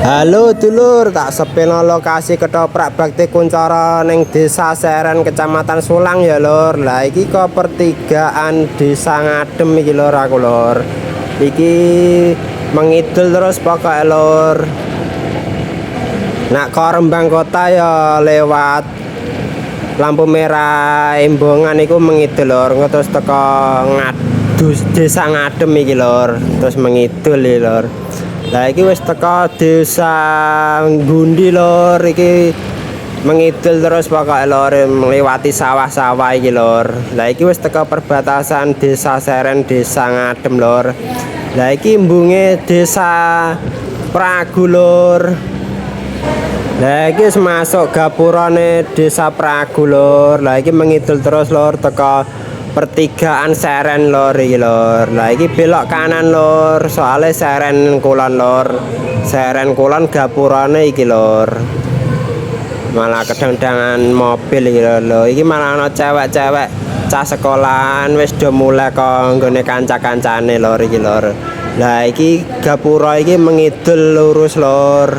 Halo dulur, tak sepeno lokasi ketoprak bakti kuncara ning Desa Seren Kecamatan Sulang ya lur. Lah iki kok pertigaan Desa Ngadem iki lur aku lur. Iki mengidul terus pokoke lur. Nak ke Rembang Kota ya lewat lampu merah Embongan iku mengidul lur, terus teko Desa Ngadem iki lur, terus mengidul iki lur. Lah iki wis teko Desa Gundi lur, iki mengidul terus pokoke lur, melewati sawah-sawah iki lur. Lah iki wis teko perbatasan Desa Seren Desa Ngadem lur. Lah iki embunge Desa Pragu lur. Lah iki wis masuk gapurane Desa Pragu lur. Lah iki mengidul terus lur teko pertigaan Seren lor iki lor. Lah iki belok kanan lor, soalnya Seren Kulon lor. Seren Kulon gapurane iki lor. Malah kedang-dangan mobil iki lho. Iki malah ana cewek-cewek cah sekolahan wis do mulai kok nggone kanca-kancane lor iki lor. Lah iki gapura iki mengidul lurus lor.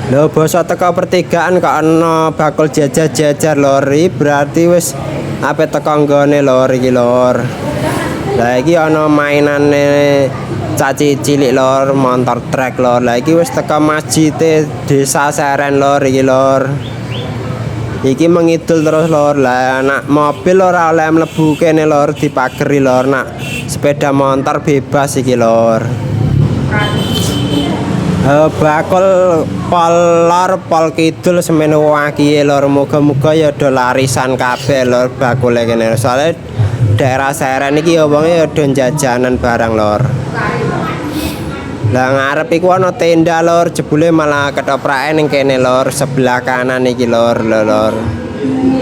Lho basa teko pertigaan kok ana bakul jajar-jajar lori, berarti wis ape teko nggone lor iki lor. Lah iki ana mainane caci cilik lor, motor trek lor. Lah iki wis teko masjid Desa Seren lor iki lor. Iki mengidul terus lor. Lah nak mobil ora oleh mlebu kene lor, dipageri lor. Nak sepeda motor bebas iki lor. Bakul polor pol kidul semene wakihe lor, muga-muga ya do larisan kabeh lor bakule kene. Soale daerah Seren iki ya wonge ya do jajanan barang lor. Lah ngarep iku ana tenda lor, jebule malah ketoprake ning kene lor, sebelah kanan iki lor lor.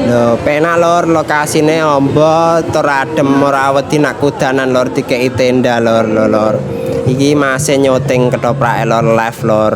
Lho penak lor, lokasine amba tur adem, ora wedi nak kudanan lor, dikeki tenda lor lor. Iki masih nyoting ketoprake lor live lor.